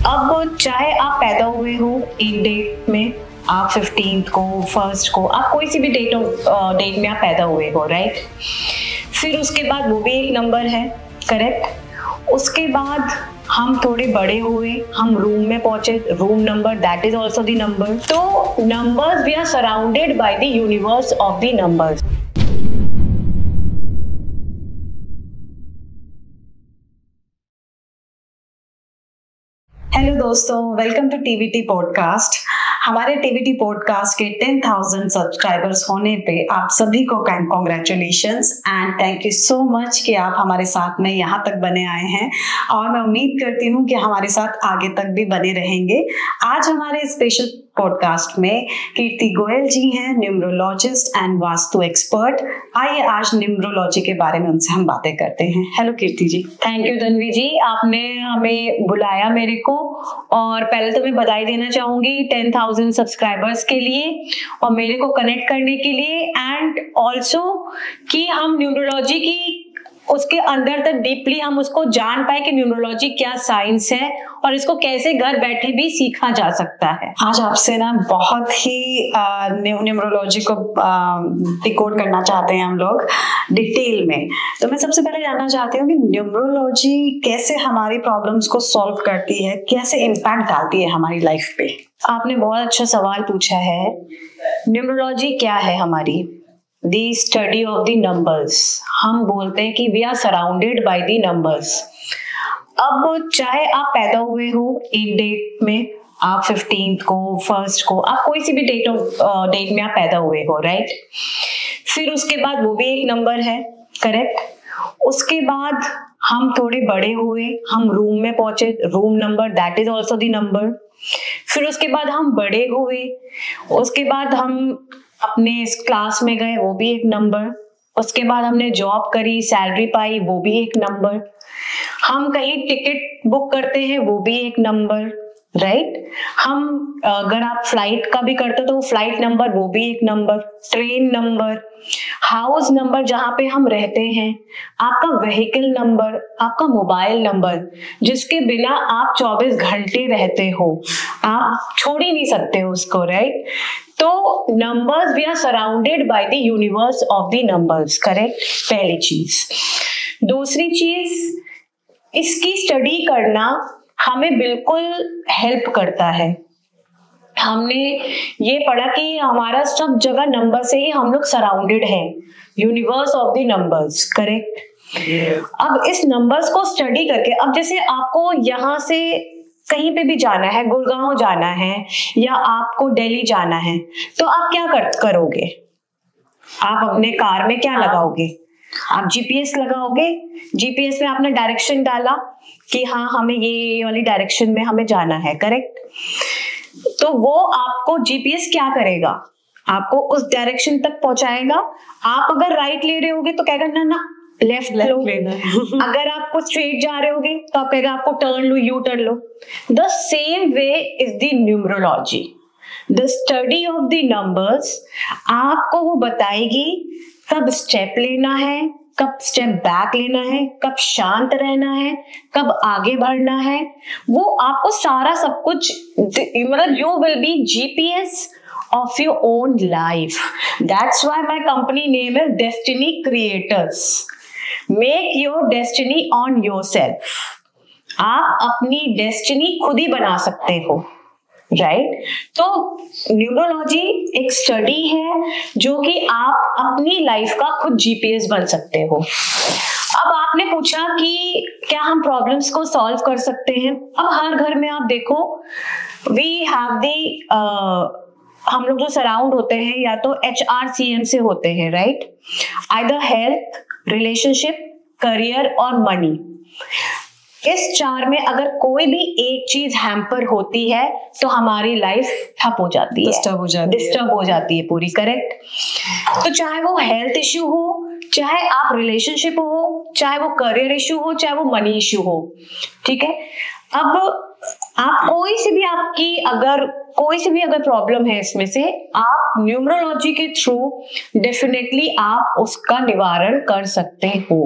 अब चाहे आप पैदा हुए हो एक डेट में, आप 15th को, 1st को, आप कोई सी भी डेट में आप पैदा हुए हो, राइट। फिर उसके बाद वो भी एक नंबर है, करेक्ट। उसके बाद हम थोड़े बड़े हुए, हम रूम में पहुंचे, room number, that is also the number. तो numbers, we are surrounded by the universe of the numbers. Hello दोस्तों, वेलकम टू टीवीटी पॉडकास्ट। हमारे टीवीटी पॉडकास्ट के 10,000 सब्सक्राइबर्स होने पे आप सभी को congratulations and thank you so much कि आप हमारे साथ में यहाँ तक बने आए हैं और मैं उम्मीद करती हूँ कि हमारे साथ आगे तक भी बने रहेंगे। आज हमारे स्पेशल पॉडकास्ट में कीर्ति गोयल जी हैं, न्यूमरोलॉजिस्ट एंड वास्तु एक्सपर्ट। आइए आज न्यूमरोलॉजी के बारे में उनसे हम बातें करते हैं। Hello Kirti ji. Thank you Tanvi ji, आपने हमें बुलाया मेरे को, और पहले तो मैं बधाई देना चाहूंगी 10,000 सब्सक्राइबर्स के लिए और मेरे को कनेक्ट करने के लिए, एंड ऑल्सो कि हम न्यूमरोलॉजी की उसके अंदर तक डीपली हम उसको जान पाए कि न्यूमरोलॉजी क्या साइंस है और इसको कैसे घर बैठे भी सीखा जा सकता है। आज आपसे ना बहुत ही न्यूमरोलॉजी को डिकोड करना चाहते हैं हम लोग डिटेल में। तो मैं सबसे पहले जानना चाहती हूँ कि न्यूमरोलॉजी कैसे हमारी प्रॉब्लम्स को सॉल्व करती है, कैसे इम्पैक्ट डालती है हमारी लाइफ पे। आपने बहुत अच्छा सवाल पूछा है। न्यूमरोलॉजी क्या है हमारी? The study of the numbers। हम बोलते हैं कि we are surrounded by the numbers। अब चाहे आप पैदा हुए हो एक डेट में, आप 15th को, 1st को, आप कोई सी भी डेट में आप पैदा हुए हो, राइट। फिर उसके बाद वो भी एक नंबर है, करेक्ट। उसके बाद हम थोड़े बड़े हुए, हम रूम में पहुंचे, room number, that is also the number. फिर उसके बाद हम बड़े हुए, उसके बाद हम अपने इस क्लास में गए, वो भी एक नंबर। उसके बाद हमने जॉब करी, सैलरी पाई, वो भी एक नंबर। हम कहीं टिकट बुक करते हैं, वो भी एक नंबर, राइट। हम अगर आप फ्लाइट का भी करते हो तो वो फ्लाइट नंबर, वो भी एक number. Train number, house number जहाँ पे हम रहते हैं, आपका व्हीकल नंबर, आपका मोबाइल नंबर जिसके बिना आप 24 घंटे रहते हो, आप छोड़ ही नहीं सकते हो उसको, राइट। तो numbers, we are surrounded by the universe of the numbers, correct, पहली चीज। दूसरी चीज, इसकी स्टडी करना हमें बिल्कुल हेल्प करता है। हमने ये पढ़ा कि हमारा सब जगह नंबर से ही हम लोग सराउंडेड हैं, universe of the numbers, correct. अब इस नंबर्स को स्टडी करके, अब जैसे आपको यहाँ से कहीं पे भी जाना है, गुड़गांव जाना है या आपको दिल्ली जाना है, तो आप क्या करोगे? आप अपने कार में क्या लगाओगे? आप जीपीएस लगाओगे। जीपीएस में आपने डायरेक्शन डाला कि हाँ हमें ये वाली डायरेक्शन में हमें जाना है, करेक्ट। तो वो आपको जीपीएस क्या करेगा? आपको उस डायरेक्शन तक पहुंचाएगा। आप अगर राइट ले रहे होगे तो क्या करना, ना लेफ्ट लो। अगर आपको स्ट्रेट जा रहे होगे तो आप कहेगा आपको turn low, U turn low. The same way is the numerology, the study of the numbers. आपको वो बताएगी कब स्टेप लेना है, कब स्टेप बैक लेना है, कब शांत रहना है, कब आगे बढ़ना है। वो आपको सारा सब कुछ, मतलब you will be GPS of your own life. That's why my company name is Destiny Creators. Make your destiny on yourself. आप अपनी डेस्टिनी खुद ही बना सकते हो, राइट। तो न्यूमरोलॉजी एक स्टडी है जो कि आप अपनी लाइफ का खुद जीपीएस बन सकते हो। अब आपने पूछा कि क्या हम प्रॉब्लम्स को सॉल्व कर सकते हैं? अब हर घर में आप देखो, वी हैव दी हम लोग जो सराउंड होते हैं या तो HRCM से होते हैं, right. Either health, relationship, career और मनी। इस चार में अगर कोई भी एक चीज हैम्पर होती है तो हमारी लाइफ ठप हो जाती है, डिस्टर्ब हो जाती है पूरी, करेक्ट। तो चाहे वो हेल्थ इश्यू हो, चाहे आप रिलेशनशिप हो, चाहे वो करियर इश्यू हो, चाहे वो मनी इश्यू हो, ठीक है। अब आप कोई सी भी अगर प्रॉब्लम है इसमें से, आप न्यूमरोलॉजी के थ्रू डेफिनेटली आप उसका निवारण कर सकते हो।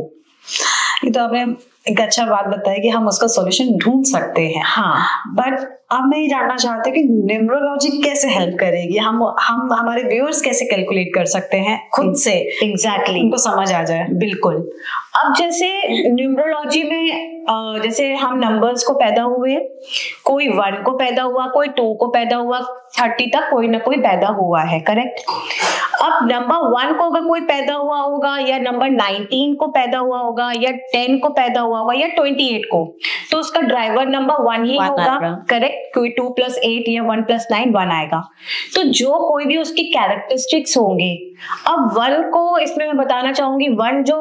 ये तो आपने एक अच्छा बात बताया कि हम उसका सॉल्यूशन ढूंढ सकते हैं। हाँ, बट अब मैं ये जानना चाहती हूँ कि न्यूमरोलॉजी कैसे हेल्प करेगी, हम हमारे व्यूअर्स कैसे कैलकुलेट कर सकते हैं खुद से, एग्जैक्टली उनको समझ आ जाए। बिल्कुल। अब जैसे न्यूमरोलॉजी में जैसे हम नंबर्स को पैदा हुए, कोई 1 को पैदा हुआ, कोई 2 को पैदा हुआ, 30 तक कोई ना कोई पैदा हुआ है, करेक्ट। अब नंबर 1 को अगर कोई पैदा हुआ होगा, या नंबर 19 को पैदा हुआ होगा, या 10 को पैदा हुआ होगा, या 28 को, तो उसका ड्राइवर नंबर 1 ही होगा, करेक्ट। कोई 2 + 8 या 1 + 9 1 आएगा। तो जो कोई भी उसकी कैरेक्टरिस्टिक्स होंगे, अब 1 को इसमें मैं बताना चाहूंगी, 1 जो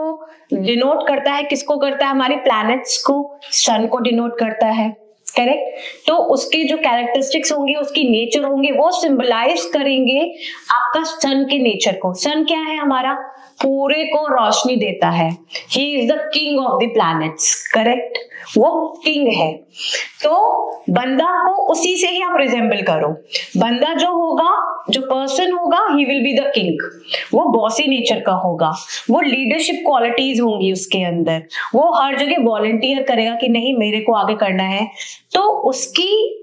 डिनोट करता है, किसको करता है, हमारे प्लैनेट्स को, सन को डिनोट करता है, करेक्ट। तो उसके जो कैरेक्टरिस्टिक्स होंगे, उसकी नेचर होंगे, वो सिंबलाइज करेंगे आपका सन के नेचर को। सन क्या है हमारा, पूरे को रोशनी देता है, he is the king of the planets, correct, वो किंग है। तो बंदा को उसी से ही आप रिजेंबल करो। बंदा जो होगा, जो पर्सन होगा, he will be the king, वो बॉसी नेचर का होगा, वो लीडरशिप क्वालिटीज होंगी उसके अंदर, वो हर जगह वॉलंटियर करेगा कि नहीं मेरे को आगे करना है। तो उसकी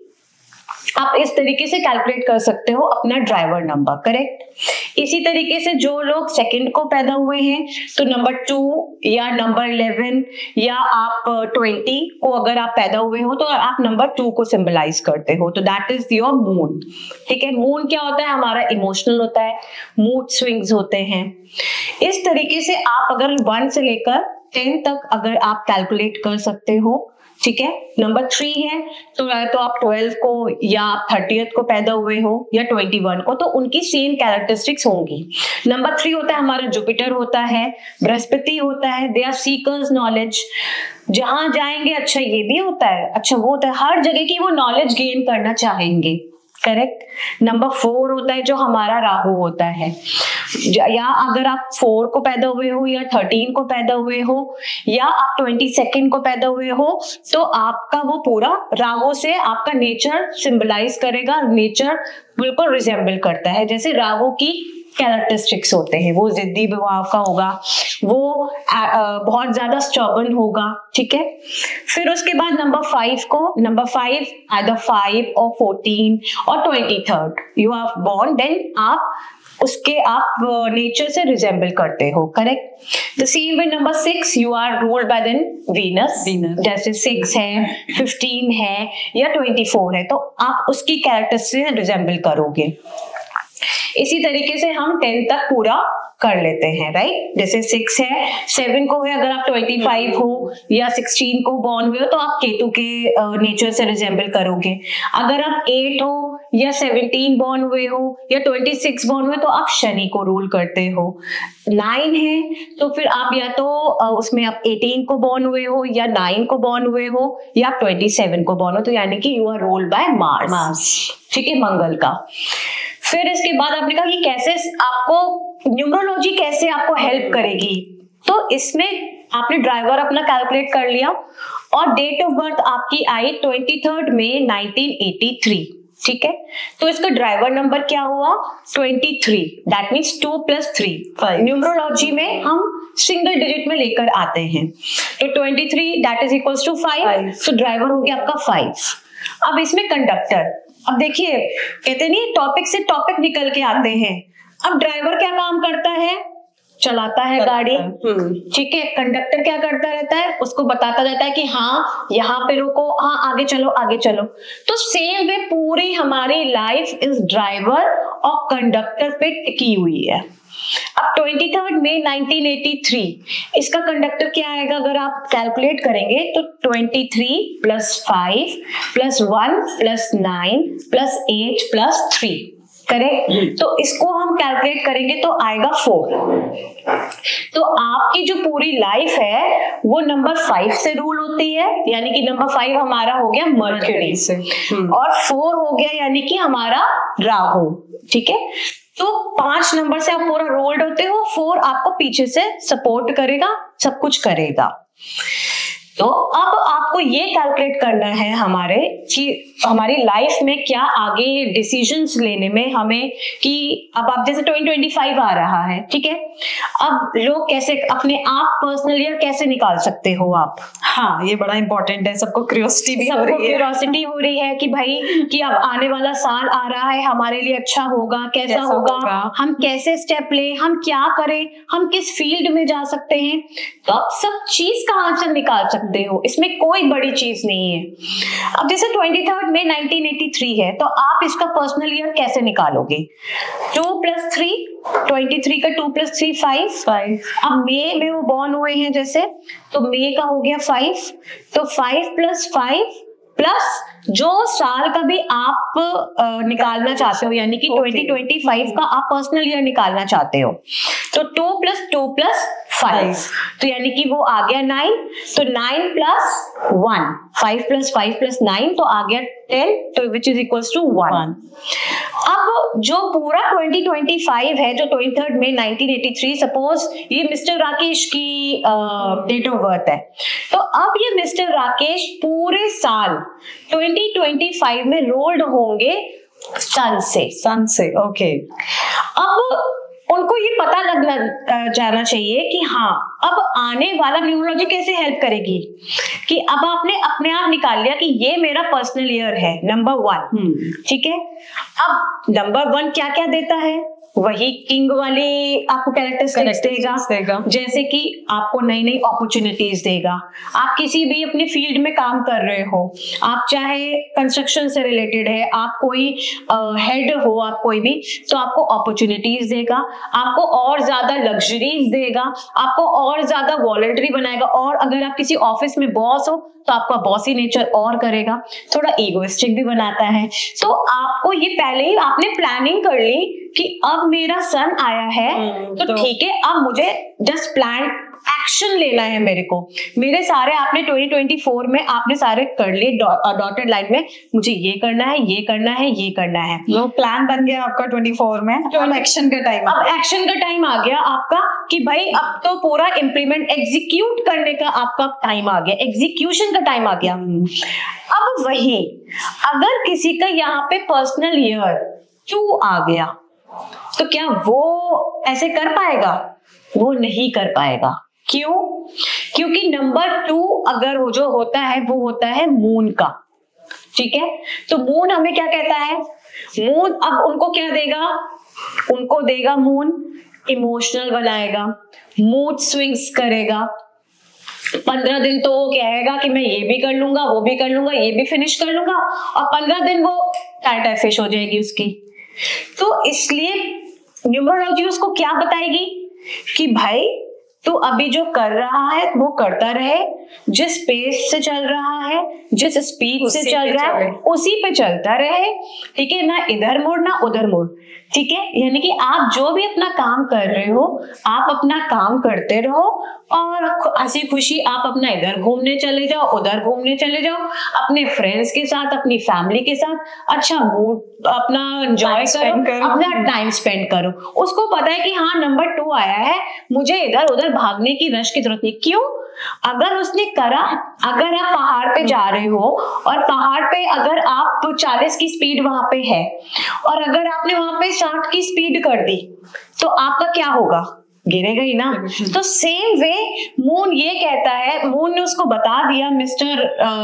आप इस तरीके से कैलकुलेट कर सकते हो अपना ड्राइवर नंबर, करेक्ट। इसी तरीके से जो लोग सेकंड को पैदा हुए हैं, तो नंबर 2 या नंबर 11 या आप 20 को अगर आप पैदा हुए हो, तो आप नंबर 2 को सिंबलाइज करते हो, तो दैट इज योर मून, ठीक है। मून क्या होता है, हमारा इमोशनल होता है, मूड स्विंग्स होते हैं। इस तरीके से आप अगर 1 से लेकर 10 तक अगर आप कैलकुलेट कर सकते हो, ठीक है। नंबर 3 है तो आप 12 को या 30th को पैदा हुए हो, या 21 को, तो उनकी सेम कैरेक्टरिस्टिक्स होंगी। नंबर 3 होता है हमारा जुपिटर होता है, बृहस्पति होता है, दे आर सीकर्स नॉलेज, जहां जाएंगे अच्छा ये भी होता है, अच्छा वो होता है, हर जगह की वो नॉलेज गेन करना चाहेंगे, करेक्ट। नंबर 4 होता है जो हमारा राहु होता है, या अगर आप 4 को पैदा हुए हो, या 13 को पैदा हुए हो, या आप 22 को पैदा हुए हो, तो आपका वो पूरा राहु से आपका नेचर सिंबलाइज करेगा, नेचर बिल्कुल रिजेंबल करता है जैसे राहु की कैरेक्टरिस्टिक्स होते हैं। वो जिद्दी भाव का होगा, वो बहुत ज्यादा स्टर्बन होगा, ठीक है। फिर उसके बाद नंबर 5 को, नंबर 5 आइदर 5 और 14 और 23rd you are born, then आप उसके आप नेचर से रिजेंबल करते हो, correct. The same way number 6 you are ruled by then Venus, जैसे 6 है, 15 है, या 24 है, तो आप उसकी कैरेक्टर से रिजेंबल करोगे। इसी तरीके से हम 10 तक पूरा कर लेते हैं, राइट। जैसे 6 है, 7 को है, अगर आप 25 हो या 16 को बॉर्न हुए हो, तो आप केतु के नेचर से रिजेंबल करोगे। अगर आप 8 हो या 17 बॉर्न हुए हो, या 26 बॉर्न हुए, तो आप शनि को रूल करते हो। 9 है तो फिर आप या तो उसमें आप 18 को बॉर्न हुए हो, या 9 को बॉर्न हुए हो, या 27 को बॉर्न हो, तो यानी कि you are ruled by Mars, ठीक है, मंगल का। फिर इसके बाद आपने कहा कि कैसे आपको न्यूमरोलॉजी कैसे आपको हेल्प करेगी, तो इसमें आपने ड्राइवर अपना कैलकुलेट कर लिया, और डेट ऑफ बर्थ आपकी आई 23 मई 1983, ठीक है। तो इसका ड्राइवर नंबर क्या हुआ, 23, दैट मीन्स 2 + 3। न्यूमरोलॉजी में हम सिंगल डिजिट में लेकर आते हैं, तो 23 दैट इज इक्वल्स टू 5, तो ड्राइवर हो गया आपका 5। अब इसमें कंडक्टर, अब देखिए कहते नहीं टॉपिक से टॉपिक निकल के आते हैं। अब ड्राइवर क्या काम करता है, चलाता है गाड़ी, ठीक है। कंडक्टर क्या करता रहता है, उसको बताता रहता है कि हाँ यहाँ पे रुको, हाँ आगे चलो आगे चलो। तो सेम वे पूरी हमारी लाइफ इस ड्राइवर और कंडक्टर पे टिकी हुई है। अब 23 मई 1983 इसका कंडक्टर क्या आएगा, अगर आप कैलकुलेट करेंगे तो 23 + 5 + 1 + 9 + 8 + 3, करेक्ट। तो इसको हम कैलकुलेट करेंगे तो आएगा 4। तो आपकी जो पूरी लाइफ है वो नंबर 5 से रूल होती है, यानी कि नंबर 5 हमारा हो गया मर्क्यूरी से, और 4 हो गया यानी कि हमारा राहु, ठीक है। तो 5 नंबर से आप पूरा रोल्ड होते हो, 4 आपको पीछे से सपोर्ट करेगा, सब कुछ करेगा। तो अब आपको ये कैलकुलेट करना है हमारे कि हमारी लाइफ में क्या आगे डिसीजंस लेने में हमें, कि अब आप जैसे 2025 आ रहा है, ठीक है, अब लोग कैसे अपने आप पर्सनल ईयर कैसे निकाल सकते हो आप? हाँ, ये बड़ा इंपॉर्टेंट है, सबको क्यूरियोसिटी भी हो रही है कि भाई कि अब आने वाला साल आ रहा है, हमारे लिए अच्छा होगा, कैसा होगा, हम कैसे स्टेप ले, हम क्या करें, हम किस फील्ड में जा सकते हैं। तो आप सब चीज का आंसर निकाल सकते हो, इसमें कोई बड़ी चीज नहीं है। अब जैसे 23 मई 1983 है, तो आप इसका पर्सनल ईयर कैसे निकालोगे? 2 + 3, 23 का 2 + 3 5। अब मई में वो बॉर्न हुए हैं जैसे, तो मई का हो गया 5, तो 5 + 5 प्लस जो साल का भी आप निकालना चाहते हो, यानी कि 2025 का आप पर्सनल ईयर निकालना चाहते हो, तो 2 + 2 + 5, तो यानी कि वो आ गया 9, तो 9 + 1, 5 + 5 + 9, तो आ गया 10, तो विच इज इक्वल्स टू 1। अब जो पूरा 2025 है, जो 23 मई 1983, सपोज ये मिस्टर राकेश की डेट ऑफ बर्थ है, तो अब ये मिस्टर राकेश पूरे साल 2025 में रोल्ड होंगे सन से। ओके। अब उनको ये पता लगना जाना चाहिए कि हाँ, अब आने वाला, न्यूमरोलॉजी कैसे हेल्प करेगी कि अब आपने अपने आप निकाल लिया कि ये मेरा पर्सनल ईयर है, नंबर 1, ठीक है। अब नंबर 1 क्या क्या देता है? वही किंग वाली आपको कैरेक्टरिस्टिक्स देगा, जैसे कि आपको नई नई अपॉर्चुनिटीज देगा। आप किसी भी अपने फील्ड में काम कर रहे हो, आप चाहे कंस्ट्रक्शन से रिलेटेड है, आप कोई हेड हो, आप कोई भी, तो आपको अपॉर्चुनिटीज देगा, आपको और ज्यादा लग्जरीज देगा, आपको और ज्यादा वॉलंटरी बनाएगा। और अगर आप किसी ऑफिस में बॉस हो, तो आपका बॉसी नेचर और करेगा, थोड़ा ईगोइस्टिक भी बनाता है। तो आपको ये पहले ही आपने प्लानिंग कर ली कि अब मेरा सन आया है, तो ठीक है, अब मुझे जस्ट प्लान एक्शन लेना है मेरे को। मेरे सारे आपने 2024 में आपने सारे कर लिए डॉटेड लाइन में, मुझे ये करना है, ये करना है, ये करना है, वो प्लान बन गया आपका 24 में। अब एक्शन का टाइम, अब एक्शन का टाइम आ गया आपका कि भाई अब तो पूरा इम्प्लीमेंट, एग्जीक्यूट करने का आपका टाइम आ गया, एग्जीक्यूशन का टाइम आ गया। अब वही अगर किसी का यहाँ पे पर्सनल ईयर 2 आ गया, तो क्या वो ऐसे कर पाएगा? वो नहीं कर पाएगा। क्यों? क्योंकि नंबर 2 अगर वो जो होता है, वो होता है मून का, ठीक है। तो मून हमें क्या कहता है? मून अब उनको क्या देगा? उनको देगा मून इमोशनल बनाएगा, मूड स्विंग्स करेगा। 15 दिन तो वो कहेगा कि मैं ये भी कर लूंगा, वो भी कर लूंगा, ये भी फिनिश कर लूंगा, और 15 दिन वो टाइट फिश हो जाएगी उसकी। तो इसलिए न्यूमरोलॉजी उसको क्या बताएगी कि भाई तू अभी जो कर रहा है वो करता रहे, जिस पेस से चल रहा है, जिस स्पीड से चल रहा है, उसी पे चलता रहे, ठीक है। ना इधर मुड़ ना उधर मुड़, ठीक है। यानी कि आप जो भी अपना काम कर रहे हो, आप अपना काम करते रहो, और हंसी खुशी आप अपना इधर घूमने चले जाओ, उधर घूमने चले जाओ, अपने फ्रेंड्स के साथ, अपनी फैमिली के साथ अच्छा मूड अपना एंजॉय करो, अपना टाइम स्पेंड करो। उसको पता है कि हाँ नंबर 2 आया है, मुझे इधर उधर भागने की रश की जरूरत नहीं। क्यों? अगर उसने करा, अगर आप पहाड़ पे जा रहे हो और पहाड़ पे अगर आप 40 की स्पीड वहां पे है, और अगर आपने वहां पे 60 की स्पीड कर दी, तो आपका क्या होगा? गिरेगा ही ना। तो सेम वे मून ये कहता है, मून ने उसको बता दिया मिस्टर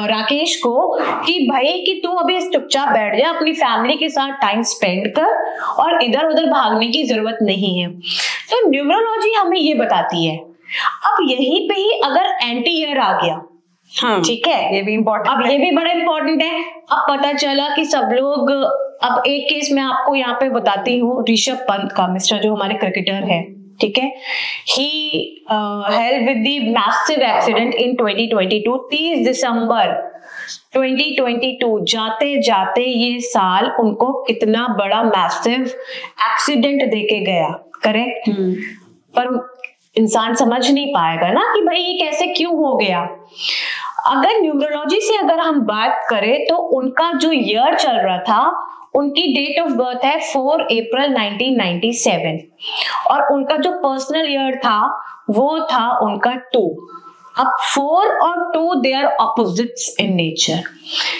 राकेश को कि भाई कि तू अभी चुपचाप बैठ जा, अपनी फैमिली के साथ टाइम स्पेंड कर, और इधर उधर भागने की जरूरत नहीं है। तो न्यूमरोलॉजी हमें ये बताती है। अब यहीं पे ही अगर एंटी ईयर आ गया, हाँ ठीक है, ये भी इम्पोर्टेंट, अब ये भी बड़ा इंपॉर्टेंट है। अब पता चला कि सब लोग, अब एक केस मैं आपको यहाँ पे बताती हूँ, ऋषभ पंत का, मिस्टर जो हमारे क्रिकेटर है, ठीक है। He help with the massive accident in 2022, 30 December 2022, जाते जाते ये साल उनको कितना बड़ा मैसिव एक्सीडेंट देके गया, करेक्ट। पर इंसान समझ नहीं पाएगा ना कि भाई ये कैसे क्यों हो गया। अगर न्यूमरोलॉजी से अगर हम बात करें, तो उनका जो ईयर चल रहा था, उनकी डेट ऑफ बर्थ है 4 अप्रैल 1997, और उनका जो पर्सनल ईयर था वो था उनका 2, अब 4 और 2 they are opposites in nature,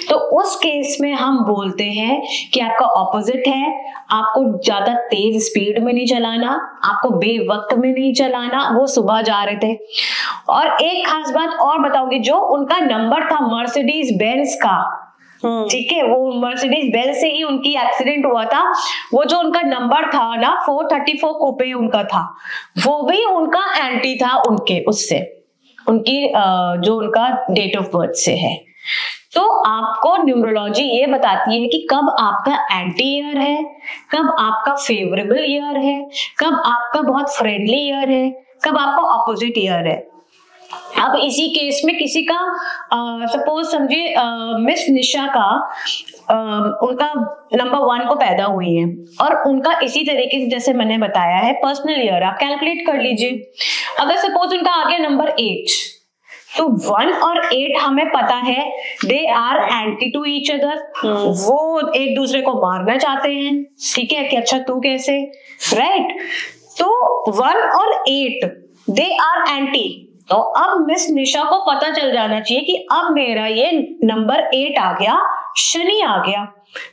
तो उस केस में हम बोलते हैं कि आपका ऑपोजिट है, आपको ज्यादा तेज स्पीड में नहीं चलाना, आपको बेवक्त में नहीं चलाना। वो सुबह जा रहे थे। और एक खास बात और बताऊंगी, जो उनका नंबर था मर्सिडीज बेंज का, ठीक है, वो मर्सिडीज बेंज से ही उनकी एक्सीडेंट हुआ था। वो जो उनका नंबर था ना 434 कूपे उनका था, वो भी उनका एंटी था उनके उससे, उनकी जो उनका डेट ऑफ बर्थ से है। तो आपको न्यूमरोलॉजी ये बताती है कि कब आपका एंटी ईयर है, कब आपका फेवरेबल ईयर है, कब आपका बहुत फ्रेंडली ईयर है, कब आपका ऑपोजिट ईयर है। अब इसी केस में किसी का सपोज समझिए मिस निशा का उनका नंबर 1 को पैदा हुई है और उनका इसी तरीके से जैसे मैंने बताया है पर्सनल ईयर, आप कैलकुलेट कर लीजिए। अगर सपोज उनका आ गया नंबर 8, तो 1 और 8 हमें पता है they are anti to each other, वो एक दूसरे को मारना चाहते हैं, ठीक है, कि अच्छा तू कैसे, राइट। तो 1 और 8 दे आर एंटी। तो अब मिस निशा को पता चल जाना चाहिए कि अब मेरा ये नंबर 8 आ गया, शनि आ गया,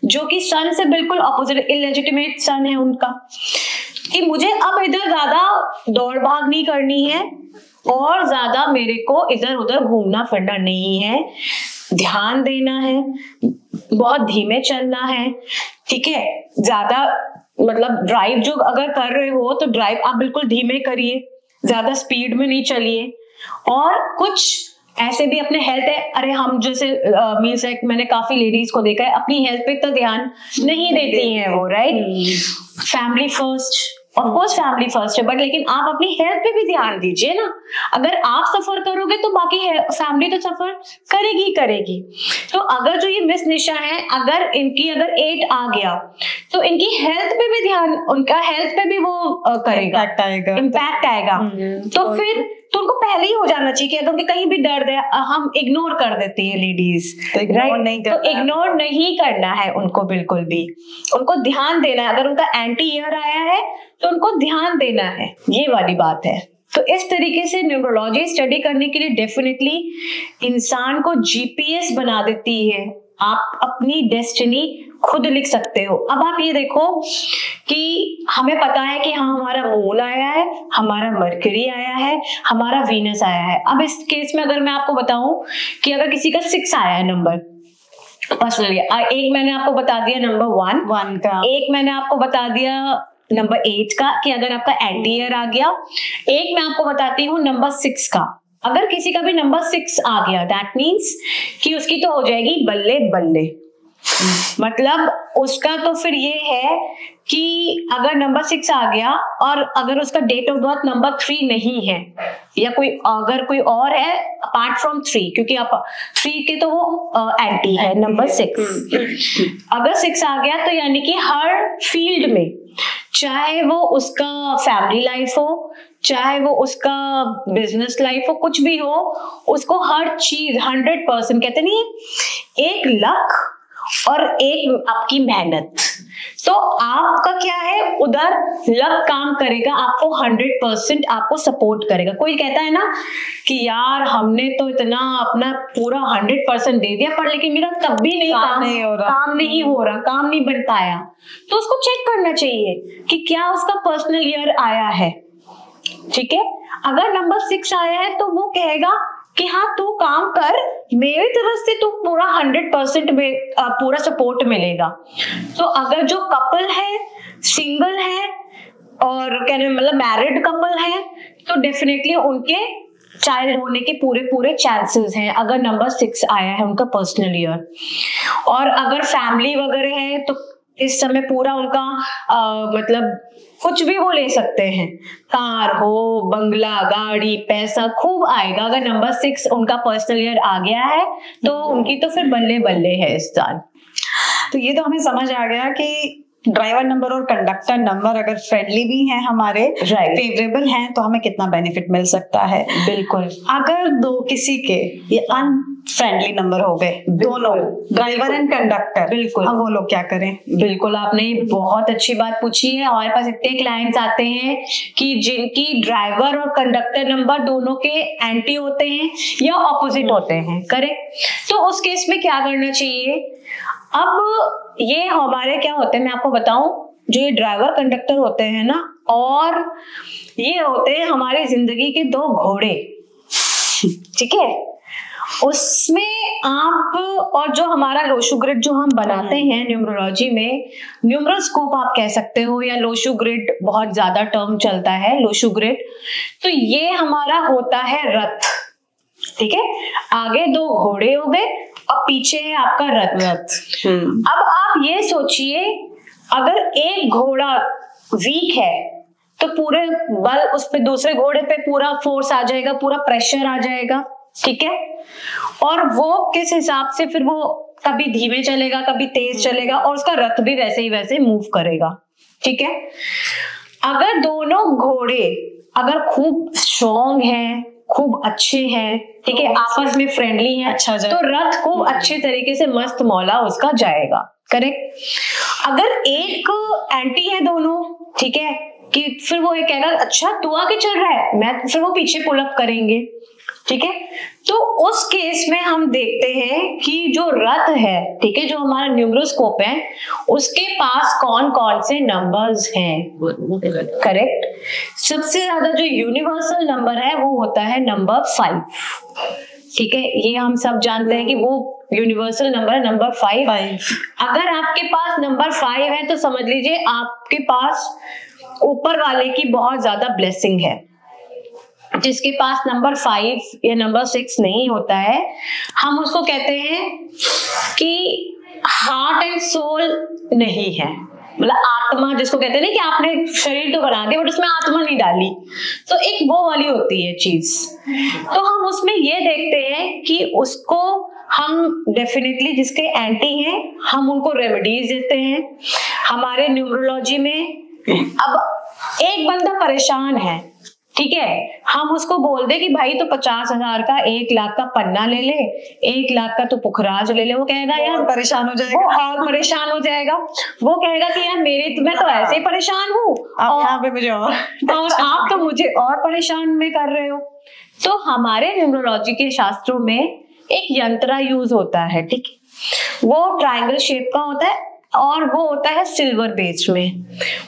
जो कि सन से बिल्कुल ऑपोजिट, इलेजिटिमेट सन है उनका, कि मुझे अब इधर ज्यादा दौड़ भाग नहीं करनी है और ज्यादा मेरे को इधर उधर घूमना फिरना नहीं है, ध्यान देना है, बहुत धीमे चलना है, ठीक है। ज्यादा मतलब ड्राइव जो अगर कर रहे हो तो ड्राइव आप बिल्कुल धीमे करिए, ज्यादा स्पीड में नहीं चलिए। और कुछ ऐसे भी अपने हेल्थ है, अरे हम जैसे मीन्स मैंने काफी लेडीज को देखा है अपनी हेल्थ पे तो ध्यान नहीं देती हैं वो, right. Family first, of course family first है, बट लेकिन आप अपनी हेल्थ पे भी ध्यान दीजिए ना। अगर आप सफर करोगे तो बाकी फैमिली तो सफर करेगी करेगी। तो अगर जो ये मिस निशा है, अगर इनकी अगर 8 आ गया तो इनकी हेल्थ पे भी ध्यान, उनका हेल्थ पे भी वो करेगा, इम्पैक्ट आएगा। तो फिर तो उनको पहले ही हो जाना चाहिए कि अगर कहीं भी दर्द है, हम इग्नोर कर देते हैं लेडीज, राइट। तो इग्नोर नहीं करना है उनको, बिल्कुल भी उनको ध्यान देना है। अगर उनका एंटी ईयर आया है तो उनको ध्यान देना है, ये वाली बात है। तो इस तरीके से न्यूमरोलॉजी स्टडी करने के लिए डेफिनेटली इंसान को जीपीएस बना देती है। आप अपनी डेस्टिनी खुद लिख सकते हो। अब आप ये देखो कि हमें पता है कि हाँ हमारा मून आया है, हमारा मरकरी आया है, हमारा वीनस आया है। अब इस केस में अगर मैं आपको बताऊं कि अगर किसी का 6 आया है नंबर पर्सनली, एक मैंने आपको बता दिया नंबर 1 का, एक मैंने आपको बता दिया नंबर 8 का कि अगर आपका एंटी ईयर आ गया, एक मैं आपको बताती हूँ नंबर 6 का। अगर किसी का भी नंबर 6 आ गया दैट मीन्स कि उसकी तो हो जाएगी बल्ले बल्ले, मतलब उसका तो फिर ये है कि अगर नंबर 6 आ गया और अगर उसका डेट ऑफ बर्थ नंबर 3 नहीं है या कोई अगर कोई और है अपार्ट फ्रॉम 3, क्योंकि आप 3 के तो वो एंटी है नंबर 6। अगर 6 आ गया तो यानी कि हर फील्ड में, चाहे वो उसका फैमिली लाइफ हो, चाहे वो उसका बिजनेस लाइफ हो, कुछ भी हो, उसको हर चीज 100%, कहते नहीं है एक लक और एक आपकी मेहनत। तो आपका क्या है, उधर लक काम करेगा, आपको 100% आपको सपोर्ट करेगा। कोई कहता है ना कि यार हमने तो इतना अपना पूरा 100% दे दिया पर लेकिन मेरा तब भी नहीं काम नहीं हो रहा, काम नहीं बन पाया, तो उसको चेक करना चाहिए कि क्या उसका पर्सनल ईयर आया है, ठीक है। अगर नंबर 6 आया है तो वो कहेगा कि हाँ तू काम कर, मेरी तरफ से तू पूरा 100% में पूरा सपोर्ट मिलेगा। तो अगर जो कपल है, सिंगल है और कहने मतलब मैरिड कपल है, तो डेफिनेटली उनके चाइल्ड होने के पूरे चांसेस हैं अगर नंबर 6 आया है उनका पर्सनल ईयर। और अगर फैमिली वगैरह है तो इस समय पूरा उनका मतलब कुछ भी वो ले सकते हैं, कार हो, बंगला, गाड़ी, पैसा खूब आएगा। अगर नंबर 6 उनका पर्सनल ईयर आ गया है तो उनकी तो फिर बल्ले बल्ले है इस साल। तो ये तो हमें समझ आ गया कि ड्राइवर नंबर और कंडक्टर नंबर अगर फ्रेंडली भी हैं हमारे, फेवरेबल हैं, तो हमें कितना बेनिफिट मिल सकता है। बिल्कुल। अगर दो किसी के ये अनफ्रेंडली नंबर हो गए, दोनों ड्राइवर एंड कंडक्टर, बिल्कुल, अब वो लोग क्या करें? बिल्कुल, आपने बहुत अच्छी बात पूछी है। हमारे पास इतने क्लाइंट्स आते हैं कि जिनकी ड्राइवर और कंडक्टर नंबर दोनों के एंटी होते हैं या ऑपोजिट होते हैं, करेक्ट। तो उस केस में क्या करना चाहिए? अब ये हमारे क्या होते हैं, मैं आपको बताऊं, जो ये ड्राइवर कंडक्टर होते हैं ना, और ये होते हैं हमारे जिंदगी के दो घोड़े, ठीक है। उसमें आप, और जो हमारा लोशू ग्रिड जो हम बनाते हैं न्यूमरोलॉजी में, न्यूमरोस्कोप आप कह सकते हो, या लोशू ग्रिड बहुत ज्यादा टर्म चलता है, लोशू ग्रिड। तो ये हमारा होता है रथ, ठीक है। आगे दो घोड़े हो गए और पीछे है आपका रथ। अब आप ये सोचिए, अगर एक घोड़ा वीक है तो पूरे बल उस पे, दूसरे घोड़े पे पूरा फोर्स आ जाएगा, पूरा प्रेशर आ जाएगा, ठीक है। और वो किस हिसाब से फिर वो कभी धीमे चलेगा, कभी तेज चलेगा, और उसका रथ भी वैसे ही वैसे मूव करेगा, ठीक है। अगर दोनों घोड़े अगर खूब स्ट्रॉन्ग हैं, खूब अच्छे हैं, ठीक है, आपस में फ्रेंडली हैं, अच्छा, तो रथ खूब अच्छे तरीके से मस्त मौला उसका जाएगा, करेक्ट। अगर एक एंटी है दोनों, ठीक है, कि फिर वो ये कहेगा अच्छा तू आगे चल रहा है, मैं, फिर वो पीछे पुल अप करेंगे, ठीक है। तो उस केस में हम देखते हैं कि जो रथ है, ठीक है, जो हमारा न्यूमरोस्कोप है, उसके पास कौन कौन से नंबर्स हैं, करेक्ट। सबसे ज्यादा जो यूनिवर्सल नंबर है वो होता है नंबर 5, ठीक है। ये हम सब जानते हैं कि वो यूनिवर्सल नंबर है नंबर 5। अगर आपके पास नंबर 5 है तो समझ लीजिए आपके पास ऊपर वाले की बहुत ज्यादा ब्लेसिंग है। जिसके पास नंबर 5 या नंबर 6 नहीं होता है, हम उसको कहते हैं कि हार्ट एंड सोल नहीं है, मतलब आत्मा जिसको कहते हैं ना, कि आपने शरीर तो बना दिया बट उसमें आत्मा नहीं डाली, तो एक वो वाली होती है चीज। तो हम उसमें ये देखते हैं कि उसको हम डेफिनेटली, जिसके एंटी हैं, हम उनको रेमेडीज देते हैं हमारे न्यूमरोलॉजी में। अब एक बंदा परेशान है, ठीक है, हम उसको बोल दे कि भाई तो 50,000 का 1 लाख का पन्ना ले ले, 1 लाख का तो पुखराज ले ले, वो कहेगा यार परेशान हो जाएगा, वो और परेशान हो जाएगा। वो कहेगा कि यार मैं तो ऐसे ही परेशान हूँ, और यहाँ पे मुझे और आप तो मुझे और परेशान में कर रहे हो। तो हमारे न्यूमरोलॉजी के शास्त्रों में एक यंत्र यूज होता है, ठीक है, वो ट्रायंगल शेप का होता है और वो होता है सिल्वर बेस्ड में।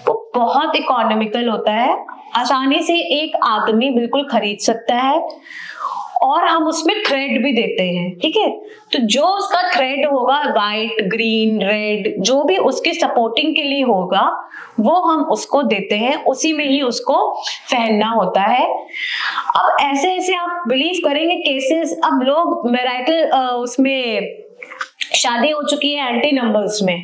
वो बहुत इकोनॉमिकल होता है, आसानी से एक आदमी बिल्कुल खरीद सकता है, और हम उसमें थ्रेड भी देते हैं, ठीक है। तो जो उसका थ्रेड होगा, व्हाइट, ग्रीन, रेड, जो भी उसके सपोर्टिंग के लिए होगा, वो हम उसको देते हैं, उसी में ही उसको पहनना होता है। अब ऐसे ऐसे आप बिलीव करेंगे केसेस, अब लोग मैरिटल उसमें शादी हो चुकी है एंटी नंबर्स में,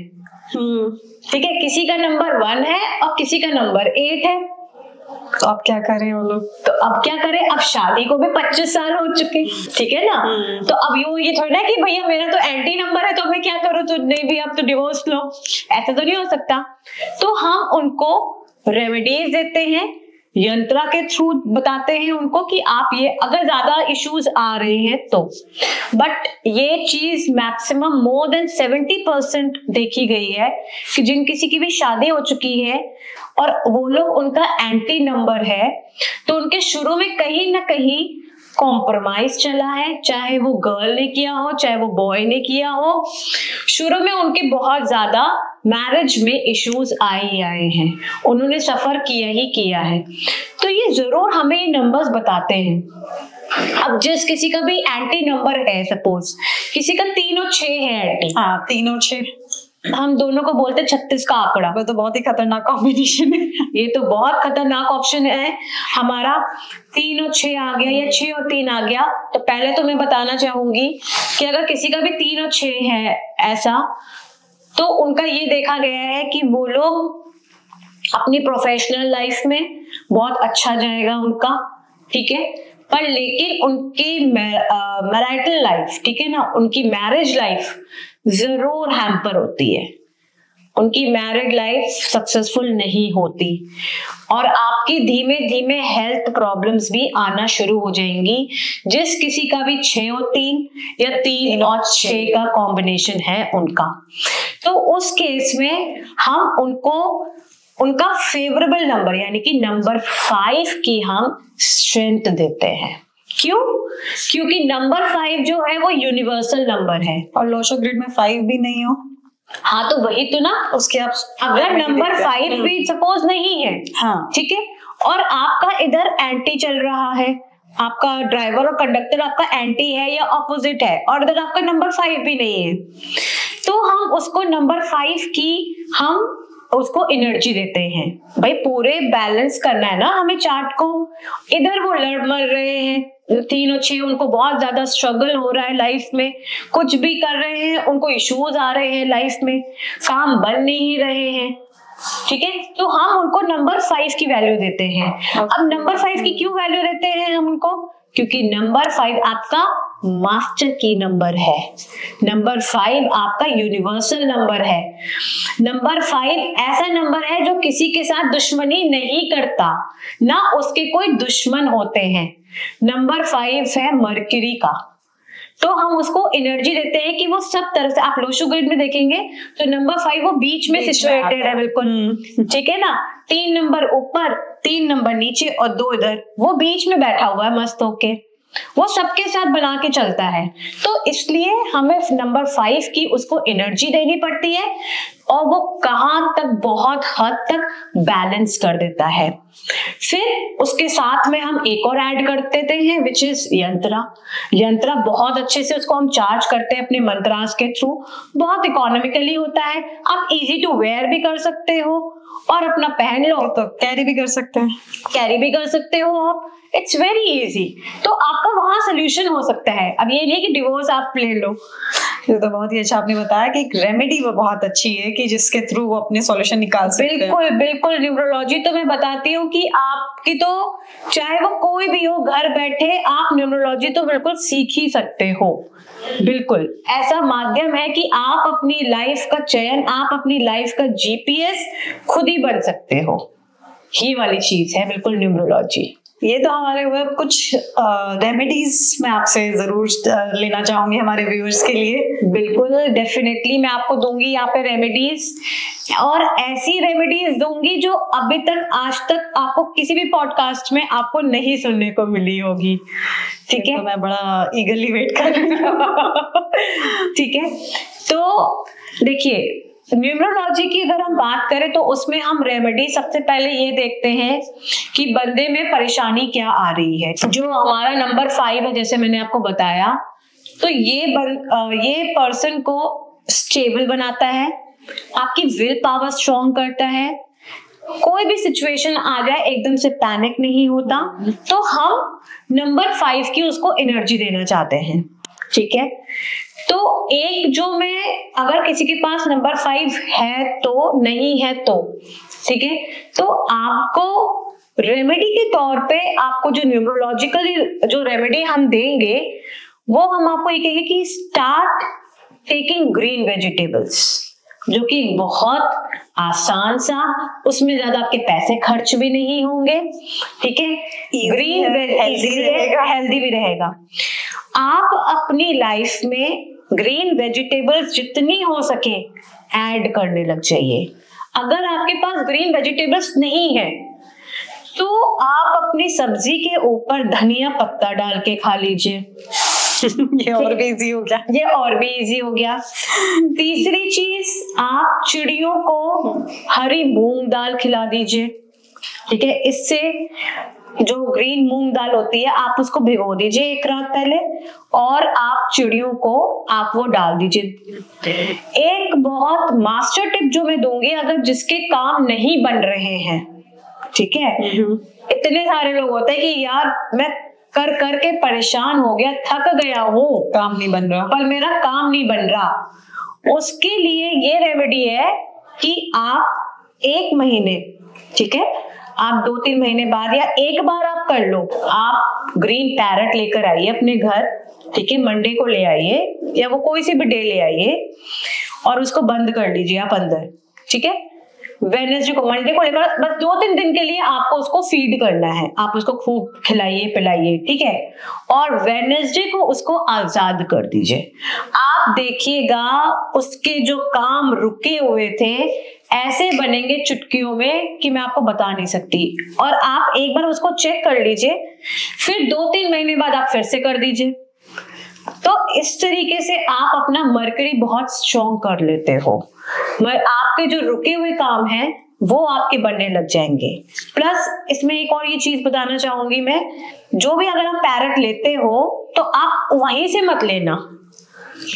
ठीक है, किसी का नंबर 1 है और किसी का नंबर 8 है, तो अब क्या करें वो लोग? तो अब क्या करें? अब शादी को भी 25 साल हो चुके, ठीक है ना। तो अब ये थोड़ा ना कि भैया मेरा तो एंटी नंबर है तो मैं क्या करूं, तो नहीं भी अब तो डिवोर्स लो, ऐसा तो नहीं हो सकता। तो हम उनको रेमेडीज देते हैं, यंत्रा के थ्रू बताते हैं उनको कि आप ये, अगर ज्यादा इश्यूज आ रहे हैं तो। बट ये चीज मैक्सिमम मोर देन 70% देखी गई है कि जिन किसी की भी शादी हो चुकी है और वो लोग, उनका एंटी नंबर है, तो उनके शुरू में कहीं ना कहीं कॉम्प्रोमाइज चला है, चाहे वो गर्ल ने किया हो चाहे वो बॉय ने किया हो। शुरू में उनके बहुत ज्यादा मैरिज में इश्यूज आए हैं, उन्होंने सफर किया ही किया है। तो ये जरूर हमें ये नंबर्स बताते हैं। अब जिस किसी का भी एंटी नंबर है, सपोज किसी का 3 और 6 है एंटी, हाँ 3 और 6, हम दोनों को बोलते 36 का आंकड़ा। वो तो बहुत ही खतरनाक कॉम्बिनेशन है। ये तो बहुत खतरनाक ऑप्शन है हमारा। 3 और 6 आ गया या 6 और 3 आ गया, तो पहले तो मैं बताना चाहूंगी कि अगर किसी का भी 3 और 6 है ऐसा, तो उनका ये देखा गया है कि वो लोग अपनी प्रोफेशनल लाइफ में बहुत अच्छा जाएगा उनका, ठीक है, पर लेकिन उनकी मैरिटल लाइफ, ठीक है ना, उनकी मैरिज लाइफ जरूर हैम्पर होती है। उनकी मैरिड लाइफ सक्सेसफुल नहीं होती और आपकी धीमे धीमे हेल्थ प्रॉब्लम्स भी आना शुरू हो जाएंगी। जिस किसी का भी 6 और 3 या 3 और 6 का कॉम्बिनेशन है उनका, तो उस केस में हम उनको उनका फेवरेबल नंबर यानी कि नंबर 5 की हम स्ट्रेंथ देते हैं। क्यों? क्योंकि नंबर 5 जो है वो यूनिवर्सल नंबर है और लोशो ग्रिड में 5 भी नहीं हो। हाँ, तो वही तो ना, उसके आप अगर नंबर 5 भी सपोज नहीं है, हाँ ठीक है, और आपका इधर एंटी चल रहा है, आपका ड्राइवर और कंडक्टर आपका एंटी है या ऑपोजिट है, और इधर आपका नंबर 5 भी नहीं है, तो हम उसको नंबर 5 की हम उसको एनर्जी देते हैं। भाई पूरे बैलेंस करना है ना हमें चार्ट को। इधर वो लड़ मर रहे हैं, 3 और 6 उनको बहुत ज्यादा स्ट्रगल हो रहा है लाइफ में, कुछ भी कर रहे हैं, उनको इश्यूज आ रहे हैं लाइफ में, काम बन नहीं रहे हैं, ठीक है, तो हम उनको नंबर 5 की वैल्यू देते हैं। अब नंबर 5 की क्यों वैल्यू देते हैं हम उनको? क्योंकि नंबर 5 आपका मास्टर की नंबर है, नंबर 5 आपका यूनिवर्सल नंबर है, नंबर 5 ऐसा नंबर है जो किसी के साथ दुश्मनी नहीं करता, ना उसके कोई दुश्मन होते हैं। नंबर 5 है मरकरी का, तो हम उसको एनर्जी देते हैं कि वो सब तरह से, आप लोशो ग्रिड में देखेंगे तो नंबर 5 वो बीच में सिचुएटेड है, बिल्कुल, ठीक है ना, 3 नंबर ऊपर, 3 नंबर नीचे और 2 इधर, वो बीच में बैठा हुआ है मस्त होके, वो सबके साथ बना के चलता है। तो इसलिए हमें नंबर 5 की उसको एनर्जी देनी पड़ती है और वो कहां तक, बहुत हद तक बैलेंस कर देता है। फिर उसके साथ में हम एक और ऐड कर देते हैं विच इज यंत्रा। यंत्रा बहुत अच्छे से उसको हम चार्ज करते हैं अपने मंत्रास के थ्रू, बहुत इकोनॉमिकली होता है, आप इजी टू वेयर भी कर सकते हो और अपना पहन लो, तो कैरी भी कर सकते हैं, कैरी भी कर सकते हो आप, इट्स वेरी इजी। तो आपका वहां सोल्यूशन हो सकता है। अब ये नहीं कि डिवोर्स आप ले लो। ये तो बहुत ही अच्छा आपने बताया कि एक रेमेडी वो बहुत अच्छी है कि जिसके थ्रू वो अपने सॉल्यूशन निकाल सकते हैं। बिल्कुल बिल्कुल, न्यूमरोलॉजी तो मैं बताती हूँ कि आपकी तो चाहे वो कोई भी हो, घर बैठे आप न्यूमरोलॉजी तो बिल्कुल सीख ही सकते हो। बिल्कुल ऐसा माध्यम है कि आप अपनी लाइफ का चयन, आप अपनी लाइफ का जीपीएस खुद ही बन सकते हो। ये वाली चीज है बिल्कुल न्यूमरोलॉजी। ये तो हमारे हुए कुछ रेमेडीज मैं आपसे जरूर लेना चाहूंगी हमारे व्यूअर्स के लिए। बिल्कुल डेफिनेटली मैं आपको दूंगी यहाँ पे रेमेडीज, और ऐसी रेमेडीज दूंगी जो अभी तक आज तक आपको किसी भी पॉडकास्ट में आपको नहीं सुनने को मिली होगी, ठीक है? तो मैं बड़ा ईगरली वेट कर रही हूँ। ठीक है, तो देखिए न्यूमरोलॉजी की अगर हम बात करें तो उसमें हम रेमेडी सबसे पहले ये देखते हैं कि बंदे में परेशानी क्या आ रही है। जो हमारा नंबर 5 है, जैसे मैंने आपको बताया, तो ये पर्सन को स्टेबल बनाता है, आपकी विल पावर स्ट्रॉन्ग करता है, कोई भी सिचुएशन आ जाए एकदम से पैनिक नहीं होता। तो हम नंबर 5 की उसको एनर्जी देना चाहते हैं, ठीक है? तो एक जो मैं, अगर किसी के पास नंबर 5 है तो नहीं है तो, ठीक है, तो आपको रेमेडी के तौर पे आपको जो न्यूमरोलॉजिकली जो रेमेडी हम देंगे वो हम आपको ये कहेंगे कि स्टार्ट टेकिंग ग्रीन वेजिटेबल्स, जो कि बहुत आसान सा, उसमें ज्यादा आपके पैसे खर्च भी नहीं होंगे, ठीक है, ग्रीन हेल्दी भी रहेगा। आप अपनी लाइफ में ग्रीन वेजिटेबल्स जितनी हो सके ऐड करने लग जाइए। अगर आपके पास ग्रीन वेजिटेबल्स नहीं है तो आप अपनी सब्जी के ऊपर धनिया पत्ता डाल के खा लीजिए। ये और भी इजी हो गया, ये और भी इजी हो गया। तीसरी चीज, आप चिड़ियों को हरी मूंग दाल खिला दीजिए, ठीक है? इससे जो ग्रीन मूंग दाल होती है आप उसको भिगो दीजिए एक रात पहले और आप चिड़ियों को आप वो डाल दीजिए। एक बहुत मास्टर टिप जो मैं दूंगी, अगर जिसके काम नहीं बन रहे हैं, ठीक है, इतने सारे लोग होते हैं कि यार मैं कर कर के परेशान हो गया, थक गया हूँ, काम नहीं बन रहा, पर मेरा काम नहीं बन रहा, उसके लिए ये रेमेडी है कि आप 1 महीने, ठीक है, आप 2-3 महीने बाद या एक बार आप कर लो, आप ग्रीन पैरट लेकर आइए अपने घर, ठीक है, मंडे को ले आइए या वो कोई सी भी डे ले आइए और उसको बंद कर लीजिए आप अंदर, ठीक है, वेडनेसडे को, मंडे को लेकर बस 2-3 दिन के लिए आपको उसको फीड करना है, आप उसको खूब खिलाइए पिलाइए, ठीक है, और वेडनेसडे को उसको आजाद कर दीजिए। आप देखिएगा उसके जो काम रुके हुए थे ऐसे बनेंगे चुटकियों में कि मैं आपको बता नहीं सकती। और आप एक बार उसको चेक कर लीजिए, फिर 2-3 महीने बाद आप फिर से कर दीजिए। तो इस तरीके से आप अपना मरकरी बहुत स्ट्रॉन्ग कर लेते हो। आपके जो रुके हुए काम हैं वो आपके बनने लग जाएंगे। प्लस इसमें एक और ये चीज बताना चाहूंगी मैं, जो भी अगर आप पैरेट लेते हो तो आप वहीं से मत लेना,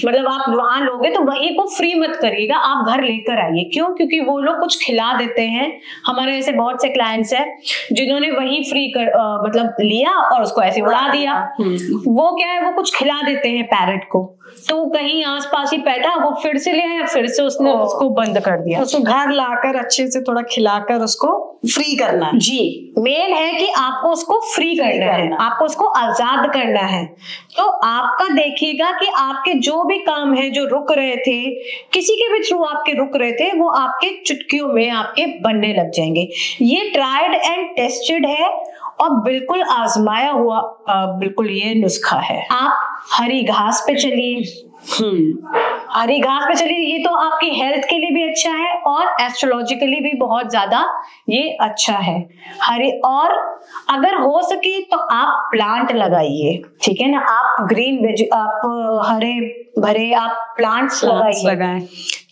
मतलब आप वहां लोगे तो वहीं को फ्री मत करिएगा, आप घर लेकर आइए। क्यों? क्योंकि वो लोग कुछ खिला देते हैं। हमारे ऐसे बहुत से क्लाइंट्स हैं जिन्होंने वही फ्री कर मतलब लिया और उसको ऐसे उड़ा दिया। वो क्या है, वो कुछ खिला देते हैं पैरेट को, तो कहीं आसपास ही बैठा, वो फिर से ले आया, फिर से उसने उसको बंद कर दिया। उसको घर लाकर अच्छे से थोड़ा खिलाकर उसको फ्री करना है। जी, मेन है कि आपको उसको फ्री करना है, आपको उसको आजाद करना है। तो आपका देखिएगा कि आपके जो भी काम है जो रुक रहे थे, किसी के भी थ्रू आपके रुक रहे थे, वो आपके चुटकियों में आपके बनने लग जाएंगे। ये ट्राइड एंड टेस्टेड है और बिल्कुल आजमाया हुआ बिल्कुल ये नुस्खा है। आप हरी घास पे चलिए, हरी घास पे चलिए, ये तो आपकी हेल्थ के लिए भी अच्छा है और एस्ट्रोलॉजिकली भी बहुत ज्यादा ये अच्छा है। हरी, और अगर हो सके तो आप प्लांट लगाइए, ठीक है ना, आप ग्रीन वेज, आप हरे भरे आप प्लांट्स लगाइए,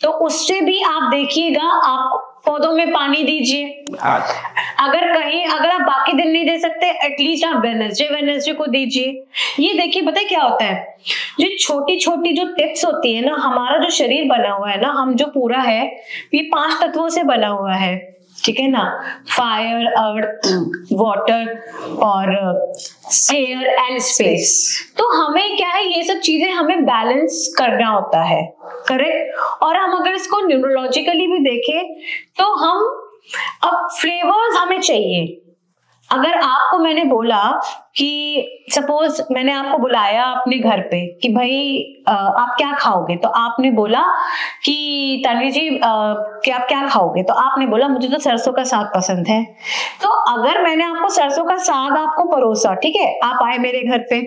तो उससे भी आप देखिएगा, आप पौधों में पानी दीजिए। अगर आप बाकी दिन नहीं दे सकते, एटलीस्ट आप वेडनेसडे को दीजिए। ये देखिए, पता है क्या होता है, जो छोटी छोटी जो टिप्स होती है ना, हमारा जो शरीर बना हुआ है ना, हम जो पूरा है ये 5 तत्वों से बना हुआ है, ठीक है ना, फायर, अर्थ, वाटर और एयर एंड स्पेस। तो हमें क्या है, ये सब चीजें हमें बैलेंस करना होता है, करेक्ट। और हम अगर इसको न्यूरोलॉजिकली भी देखें तो हम अब फ्लेवर्स हमें चाहिए। अगर आपको मैंने बोला कि सपोज मैंने आपको बुलाया अपने घर पे कि भाई आप क्या खाओगे, तो आपने बोला कि तन्वी जी कि आप क्या खाओगे, तो आपने बोला मुझे तो सरसों का साग पसंद है। तो अगर मैंने आपको सरसों का साग आपको परोसा, ठीक है, आप आए मेरे घर पे,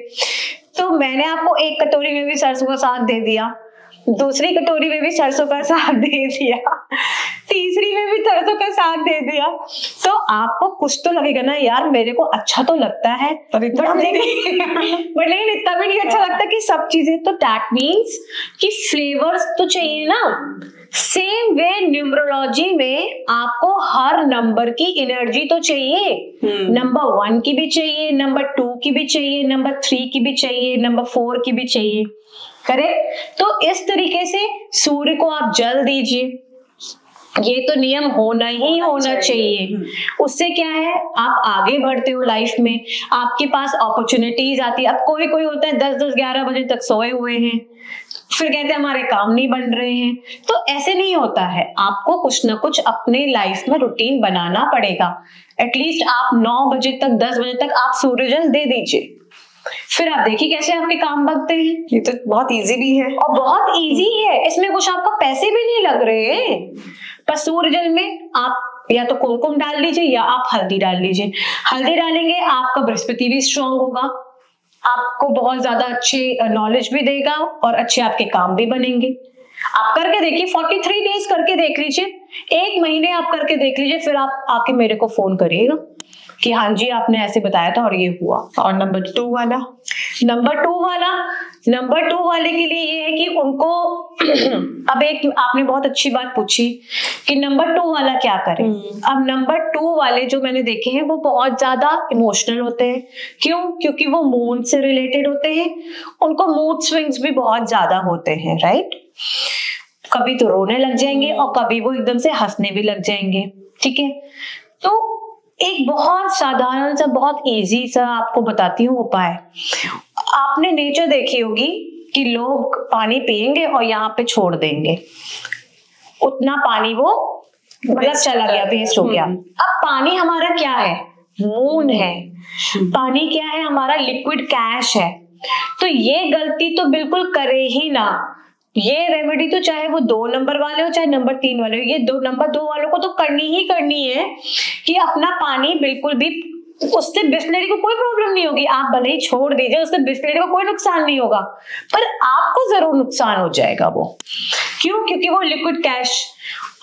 तो मैंने आपको एक कटोरी में भी सरसों का साग दे दिया, दूसरी कटोरी में भी सरसों का साग दे दिया, तीसरी में भी सरसों का साग दे दिया, तो आपको कुछ तो लगेगा ना, यार मेरे को अच्छा तो लगता है, बट लेकिन इतना भी नहीं अच्छा लगता कि सब चीजें। तो दैट मीन्स कि फ्लेवर्स तो चाहिए ना। सेम वे न्यूमरोलॉजी में आपको हर नंबर की एनर्जी तो चाहिए, नंबर 1 की भी चाहिए, नंबर 2 की भी चाहिए, नंबर 3 की भी चाहिए, नंबर 4 की भी चाहिए, करेक्ट। तो इस तरीके से सूर्य को आप जल दीजिए, ये तो नियम होना ही होना चाहिए। उससे क्या है, आप आगे बढ़ते हो लाइफ में, आपके पास अपॉर्चुनिटीज आती है। अब कोई कोई होता है 10-11 बजे तक सोए हुए हैं, फिर कहते हैं हमारे काम नहीं बन रहे हैं। तो ऐसे नहीं होता है, आपको कुछ ना कुछ अपने लाइफ में रूटीन बनाना पड़ेगा। एटलीस्ट आप 9 बजे तक 10 बजे तक आप सूर्य जल दे दीजिए, फिर आप देखिए कैसे आपके काम बनते हैं। ये तो बहुत इजी भी है और बहुत इजी है, इसमें कुछ आपका पैसे भी नहीं लग रहे हैं। पर सूर्य जल में आप या तो कुमकुम डाल लीजिए या आप हल्दी डाल लीजिए। हल्दी डालेंगे आपका बृहस्पति भी स्ट्रांग होगा, आपको बहुत ज्यादा अच्छे नॉलेज भी देगा और अच्छे आपके काम भी बनेंगे। आप करके देखिए, 43 डेज करके देख लीजिए, 1 महीने आप करके देख लीजिए, फिर आप आके मेरे को फोन करिएगा कि हाँ जी आपने ऐसे बताया था और ये हुआ। और नंबर 2 वाले के लिए ये है कि उनको अब एक आपने बहुत अच्छी बात पूछी कि नंबर 2 वाला क्या करे। अब नंबर 2 वाले जो मैंने देखे हैं वो बहुत ज्यादा इमोशनल होते हैं। क्यों? क्योंकि वो मूड से रिलेटेड होते हैं, उनको मूड स्विंग्स भी बहुत ज्यादा होते हैं, राइट। कभी तो रोने लग जाएंगे और कभी वो एकदम से हंसने भी लग जाएंगे, ठीक है। तो एक बहुत साधारण सा, बहुत इजी सा आपको बताती हूँ उपाय। आपने नेचर देखी होगी कि लोग पानी पिएंगे और यहाँ पे छोड़ देंगे, उतना पानी वो मतलब चला गया, वेस्ट हो गया। अब पानी हमारा क्या है? मून है। पानी क्या है? हमारा लिक्विड कैश है। तो ये गलती तो बिल्कुल करे ही ना। ये रेमेडी तो चाहे वो 2 नंबर वाले हो चाहे नंबर 3 वाले हो, ये नंबर 2 वालों को तो करनी ही करनी है कि अपना पानी बिल्कुल भी, उससे बिस्लरी को कोई प्रॉब्लम नहीं होगी, आप भले ही छोड़ दीजिए, उससे बिस्लरी को कोई नुकसान नहीं होगा, पर आपको जरूर नुकसान हो जाएगा वो। क्यों? क्योंकि वो लिक्विड कैश,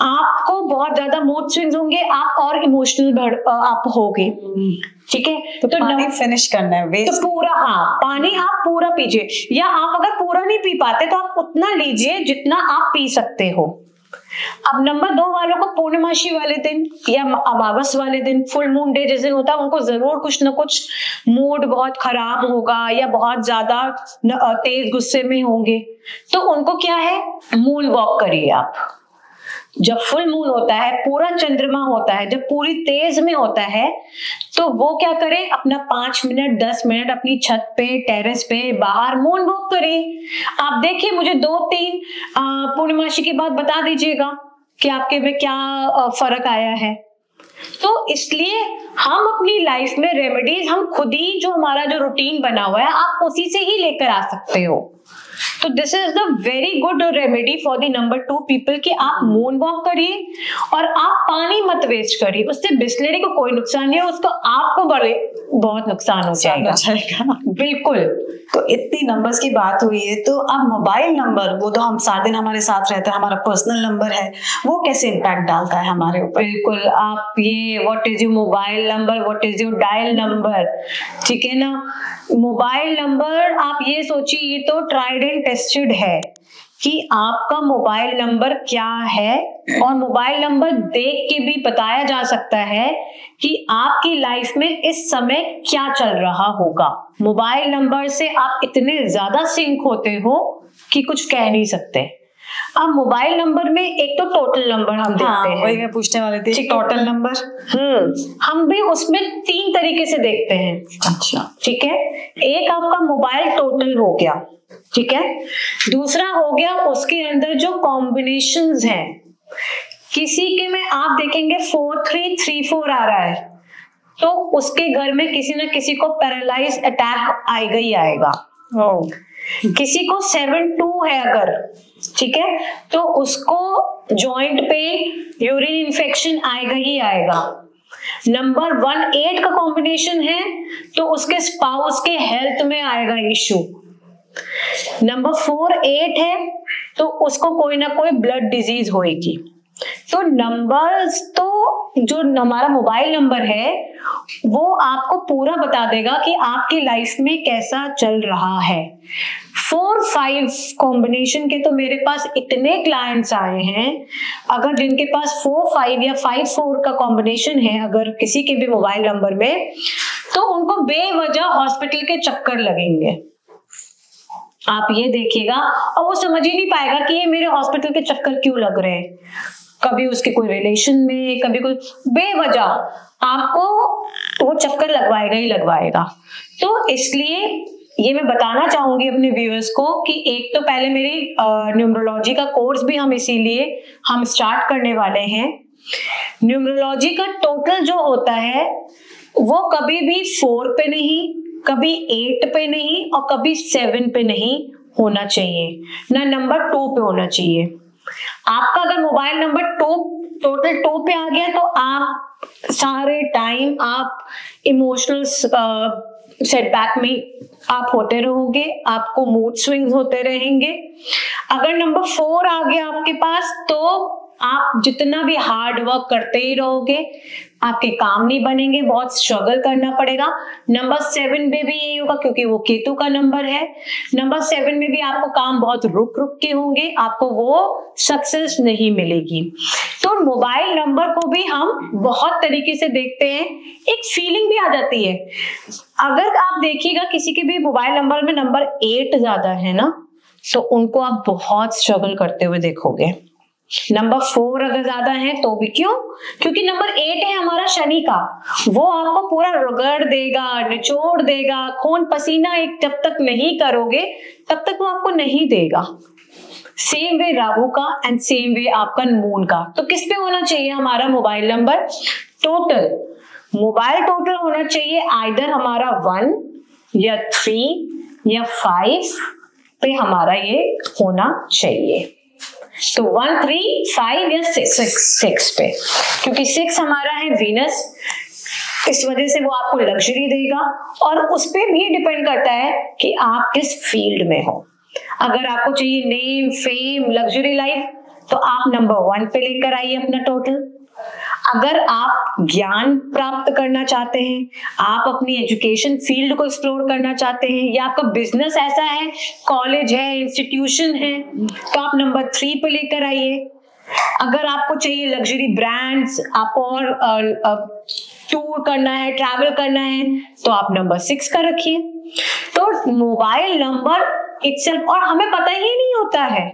आपको बहुत ज्यादा मूड स्विंग्स होंगे, आप और इमोशनल आप होगे। ठीक है, तो पानी फिनिश करना है, वेस्ट तो पूरा, हाँ, पानी आप पूरा पीजिए, या आप अगर पूरा नहीं पी पाते तो आप उतना लीजिए जितना आप पी सकते हो। अब नंबर 2 वालों को पूर्णिमासी वाले दिन या अमावस वाले दिन, फुल मून डे जिस दिन होता है, उनको जरूर कुछ ना कुछ मूड बहुत खराब होगा या बहुत ज्यादा तेज गुस्से में होंगे, तो उनको क्या है, मून वॉक करिए आप। जब फुल मून होता है, पूरा चंद्रमा होता है, जब पूरी तेज में होता है, तो वो क्या करें, अपना 5 मिनट 10 मिनट अपनी छत पे, टेरेस पे, बाहर मून वॉक करें। आप देखिए, मुझे 2-3 पूर्णिमासी की बात बता दीजिएगा कि आपके में क्या फर्क आया है। तो इसलिए हम अपनी लाइफ में रेमेडीज हम खुद ही, जो हमारा जो रूटीन बना हुआ है, आप उसी से ही लेकर आ सकते हो। तो this is the very good remedy for the number 2 people कि आप मून वॉक करिए और आप पानी मत वेस्ट करिए, उससे बिस्लरी को कोई नुकसान नहीं है, उसको आपको बहुत नुकसान हो जाएगा। बिल्कुल। तो इतनी नंबर्स की बात हुई है, तो अब मोबाइल नंबर, वो तो हम सारे दिन हमारे साथ रहता है, हमारा पर्सनल नंबर है, वो कैसे इम्पैक्ट डालता है हमारे ऊपर? बिल्कुल, आप ये what is your mobile number, what is your dial number, ठीक है ना। मोबाइल नंबर आप ये सोचिए, ये तो ट्राइड एंड टेस्टेड है कि आपका मोबाइल नंबर क्या है, और मोबाइल नंबर देख के भी बताया जा सकता है कि आपकी लाइफ में इस समय क्या चल रहा होगा। मोबाइल नंबर से आप इतने ज्यादा सिंक होते हो कि कुछ कह नहीं सकते। अब मोबाइल नंबर में एक तो टोटल नंबर हम देखते हैं, वही मैं पूछने वाली थी, टोटल नंबर हम भी उसमें 3 तरीके से देखते हैं। अच्छा, ठीक है, एक आपका मोबाइल टोटल हो गया, ठीक है। दूसरा हो गया उसके अंदर जो कॉम्बिनेशंस हैं, किसी के में आप देखेंगे 4334 आ रहा है, तो उसके घर में किसी न किसी को पैरालाइज अटैक आएगा ही आएगा। किसी को 72 है अगर, ठीक है, तो उसको जॉइंट पेन, यूरिन इन्फेक्शन आएगा ही आएगा। नंबर 18 का कॉम्बिनेशन है तो उसके स्पाउस के हेल्थ में आएगा इश्यू। नंबर 48 है तो उसको कोई ना कोई ब्लड डिजीज होएगी। तो नंबर्स, तो जो हमारा मोबाइल नंबर है वो आपको पूरा बता देगा कि आपकी लाइफ में कैसा चल रहा है। 4-5 कॉम्बिनेशन के तो मेरे पास इतने क्लाइंट्स आए हैं, अगर जिनके पास 4-5 या 5-4 का कॉम्बिनेशन है अगर किसी के भी मोबाइल नंबर में, तो उनको बेवजह हॉस्पिटल के चक्कर लगेंगे। आप ये देखिएगा, और वो समझ ही नहीं पाएगा कि ये मेरे हॉस्पिटल के चक्कर क्यों लग रहे हैं। कभी उसके कोई रिलेशन में, कभी कोई बेवजह आपको वो चक्कर लगवाएगा ही लगवाएगा। तो इसलिए ये मैं बताना चाहूंगी अपने व्यूअर्स को कि एक तो पहले मेरी न्यूमरोलॉजी का कोर्स भी हम इसीलिए हम स्टार्ट करने वाले हैं। न्यूमरोलॉजी का टोटल जो होता है वो कभी भी 4 पे नहीं, कभी 8 पे नहीं और कभी 7 पे नहीं होना चाहिए, ना नंबर 2 पे होना चाहिए। आपका अगर मोबाइल नंबर टोटल 2 पे आ गया तो आप सारे टाइम आप इमोशनल सेटबैक में आप होते रहोगे, आपको मूड स्विंग्स होते रहेंगे। अगर नंबर 4 आ गया आपके पास तो आप जितना भी हार्ड वर्क करते ही रहोगे, आपके काम नहीं बनेंगे, बहुत स्ट्रगल करना पड़ेगा। नंबर 7 में भी यही होगा क्योंकि वो केतु का नंबर है। नंबर 7 में भी आपको काम बहुत रुक रुक के होंगे, आपको वो सक्सेस नहीं मिलेगी। तो मोबाइल नंबर को भी हम बहुत तरीके से देखते हैं, एक फीलिंग भी आ जाती है। अगर आप देखिएगा किसी के भी मोबाइल नंबर में नंबर 8 ज्यादा है ना, तो उनको आप बहुत स्ट्रगल करते हुए देखोगे। नंबर 4 अगर ज्यादा है तो भी, क्यों? क्योंकि नंबर 8 है हमारा शनि का, वो आपको पूरा रगड़ देगा, निचोड़ देगा, खून पसीना एक जब तक नहीं करोगे तब तक वो आपको नहीं देगा। सेम वे राहु का एंड सेम वे आपका मून का। तो किस पे होना चाहिए हमारा mobile number? Total mobile total होना चाहिए आइदर हमारा 1 या 3 या 5 पे हमारा ये होना चाहिए। तो 1, 3, 5 या 6 पे, क्योंकि 6 हमारा है वीनस, इस वजह से वो आपको लग्जरी देगा। और उस पे भी डिपेंड करता है कि आप किस फील्ड में हो। अगर आपको चाहिए नेम, फेम, लग्जरी लाइफ, तो आप नंबर 1 पे लेकर आइए अपना टोटल। अगर आप ज्ञान प्राप्त करना चाहते हैं, आप अपनी एजुकेशन फील्ड को एक्सप्लोर करना चाहते हैं, या आपका बिजनेस ऐसा है, कॉलेज है, इंस्टीट्यूशन है, तो आप नंबर 3 पे लेकर आइए। अगर आपको चाहिए लग्जरी ब्रांड्स, आपको और टूर करना है, ट्रैवल करना है, तो आप नंबर 6 का रखिए। तो मोबाइल नंबर इटसेल्फ, और हमें पता ही नहीं होता है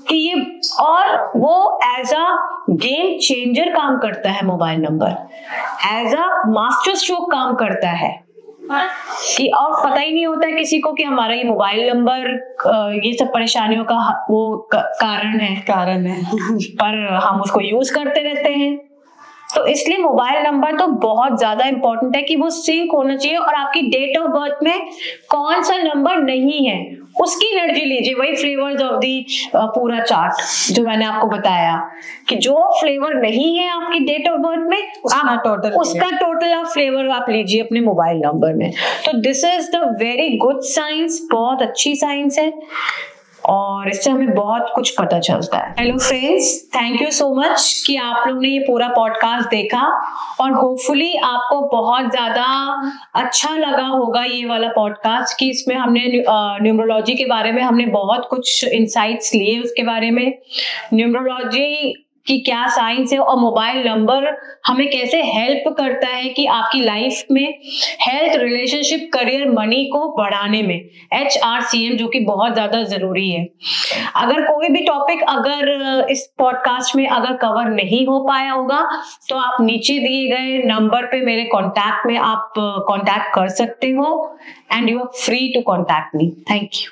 कि ये, और वो एज अ गेम चेंजर काम करता है। Mobile number as a master stroke काम करता है कि, और पता ही नहीं होता है किसी को कि हमारा ये मोबाइल नंबर ये सब परेशानियों का वो कारण है पर हम उसको यूज करते रहते हैं। तो इसलिए मोबाइल नंबर तो बहुत ज्यादा इंपॉर्टेंट है कि वो सिंक होना चाहिए, और आपकी डेट ऑफ बर्थ में कौन सा नंबर नहीं है उसकी एनर्जी लीजिए। वही फ्लेवर्स ऑफ दी पूरा चार्ट जो मैंने आपको बताया, कि जो फ्लेवर नहीं है आपकी डेट ऑफ बर्थ में, उसका टोटल आप फ्लेवर आप लीजिए अपने मोबाइल नंबर में। तो this is the very good science, बहुत अच्छी साइंस है, और इससे हमें बहुत कुछ पता चलता है। Hello friends, thank you so much कि आप लोग ने ये पूरा पॉडकास्ट देखा, और होपफुली आपको बहुत ज्यादा अच्छा लगा होगा ये वाला पॉडकास्ट, कि इसमें हमने न्यूमरोलॉजी के बारे में हमने बहुत कुछ इंसाइट्स लिए, उसके बारे में न्यूमरोलॉजी कि क्या साइंस है, और मोबाइल नंबर हमें कैसे हेल्प करता है कि आपकी लाइफ में हेल्थ, रिलेशनशिप, करियर, मनी को बढ़ाने में, HRCM जो कि बहुत ज्यादा जरूरी है। अगर कोई भी टॉपिक अगर इस पॉडकास्ट में अगर कवर नहीं हो पाया होगा, तो आप नीचे दिए गए नंबर पे मेरे कॉन्टैक्ट में आप कॉन्टैक्ट कर सकते हो, and you are free to contact me. Thank you.